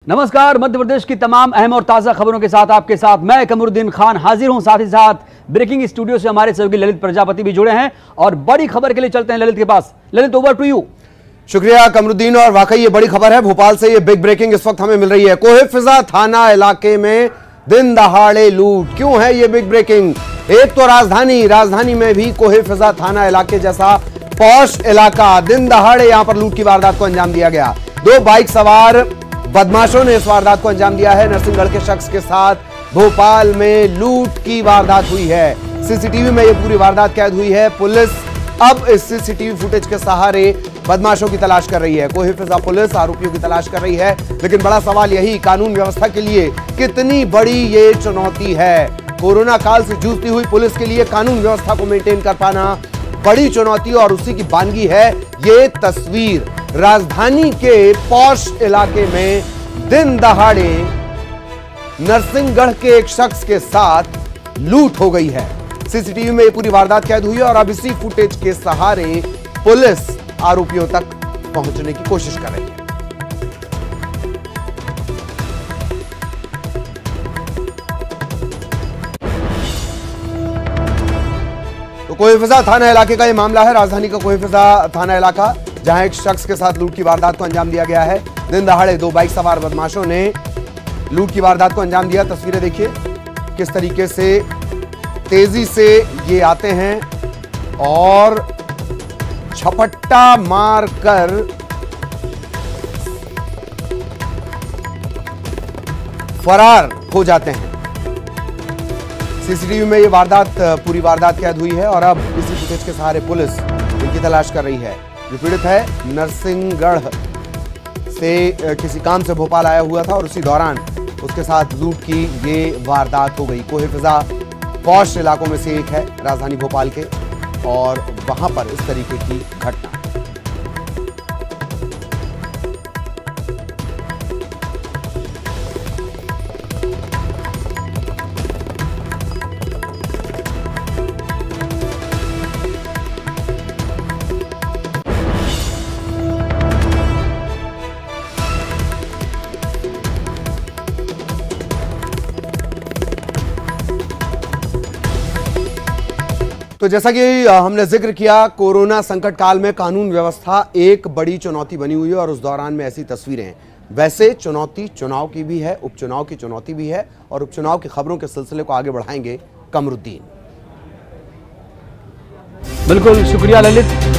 नमस्कार, मध्य प्रदेश की तमाम अहम और ताजा खबरों के साथ आपके साथ मैं कमरुद्दीन खान हाजिर हूं। साथ ही साथ ब्रेकिंग स्टूडियो से हमारे सहयोगी ललित प्रजापति भी जुड़े हैं और बड़ी खबर के लिए चलते हैं ललित के पास। Lalit, over to you. शुक्रिया कमरुद्दीन। और वाकई ये बड़ी खबर है, भोपाल से ये बिग ब्रेकिंग इस वक्त हमें मिल रही है। कोहे-फिजा थाना इलाके में दिन दहाड़े लूट। क्यों है ये बिग ब्रेकिंग? एक तो राजधानी में भी कोहे-फिजा थाना इलाके जैसा पॉश इलाका, दिन दहाड़े यहां पर लूट की वारदात को अंजाम दिया गया। 2 बाइक सवार बदमाशों ने इस वारदात को अंजाम दिया है। नरसिंहगढ़ के शख्स के साथ भोपाल में लूट की वारदात हुई है। सीसीटीवी में यह पूरी वारदात कैद हुई है। पुलिस अब इस सीसीटीवी फुटेज के सहारे बदमाशों की तलाश कर रही है। कोहे-फिजा पुलिस आरोपियों की तलाश कर रही है, लेकिन बड़ा सवाल यही, कानून व्यवस्था के लिए कितनी बड़ी ये चुनौती है। कोरोना काल से जूझती हुई पुलिस के लिए कानून व्यवस्था को मेंटेन कर पाना बड़ी चुनौती, और उसी की बानगी है ये तस्वीर। राजधानी के पॉश इलाके में दिन दहाड़े नरसिंहगढ़ के एक शख्स के साथ लूट हो गई है। सीसीटीवी में ये पूरी वारदात कैद हुई है और अब इसी फुटेज के सहारे पुलिस आरोपियों तक पहुंचने की कोशिश कर रही है। तो कोहे-फिजा थाना इलाके का ये मामला है। राजधानी का कोहे-फिजा थाना इलाका, जहां एक शख्स के साथ लूट की वारदात को अंजाम दिया गया है। दिन दहाड़े 2 बाइक सवार बदमाशों ने लूट की वारदात को अंजाम दिया। तस्वीरें देखिए किस तरीके से तेजी से ये आते हैं और झपट्टा मारकर फरार हो जाते हैं। सीसीटीवी में ये पूरी वारदात कैद हुई है और अब इसी फुटेज के सहारे पुलिस इनकी तलाश कर रही है। जो पीड़ित है नरसिंहगढ़ से किसी काम से भोपाल आया हुआ था और उसी दौरान उसके साथ लूट की ये वारदात हो गई। कोहे-फिजा पॉश इलाकों में से एक है राजधानी भोपाल के, और वहां पर इस तरीके की घटना। तो जैसा कि हमने जिक्र किया, कोरोना संकट काल में कानून व्यवस्था एक बड़ी चुनौती बनी हुई है और उस दौरान में ऐसी तस्वीरें हैं। वैसे चुनौती चुनाव की भी है, उपचुनाव की चुनौती भी है, और उपचुनाव की खबरों के सिलसिले को आगे बढ़ाएंगे कमरुद्दीन। बिल्कुल, शुक्रिया ललित।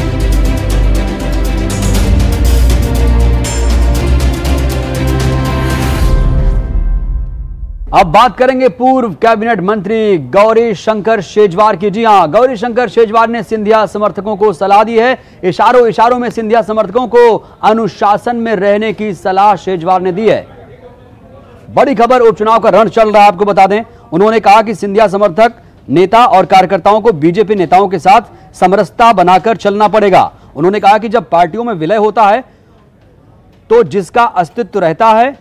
अब बात करेंगे पूर्व कैबिनेट मंत्री गौरी शंकर शेजवार की। जी हां, गौरी शंकर शेजवार ने सिंधिया समर्थकों को सलाह दी है। इशारों में सिंधिया समर्थकों को अनुशासन में रहने की सलाह शेजवार ने दी है। बड़ी खबर, उपचुनाव का रण चल रहा है, आपको बता दें। उन्होंने कहा कि सिंधिया समर्थक नेता और कार्यकर्ताओं को बीजेपी नेताओं के साथ समरसता बनाकर चलना पड़ेगा। उन्होंने कहा कि जब पार्टियों में विलय होता है तो जिसका अस्तित्व रहता है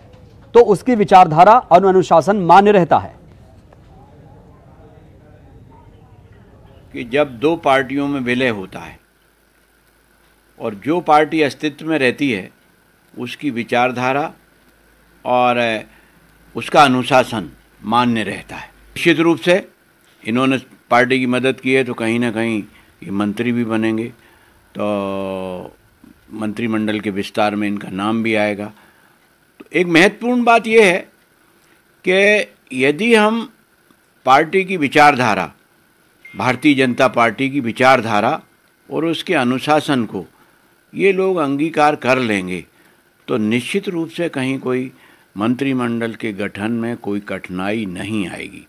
तो उसकी विचारधारा और अनुशासन मान्य रहता है। कि जब 2 पार्टियों में विलय होता है और जो पार्टी अस्तित्व में रहती है उसकी विचारधारा और उसका अनुशासन मान्य रहता है। निश्चित रूप से इन्होंने पार्टी की मदद की है तो कहीं ना कहीं ये मंत्री भी बनेंगे, तो मंत्रिमंडल के विस्तार में इनका नाम भी आएगा। एक महत्वपूर्ण बात यह है कि यदि हम पार्टी की विचारधारा, भारतीय जनता पार्टी की विचारधारा और उसके अनुशासन को ये लोग अंगीकार कर लेंगे तो निश्चित रूप से कहीं कोई मंत्रिमंडल के गठन में कोई कठिनाई नहीं आएगी।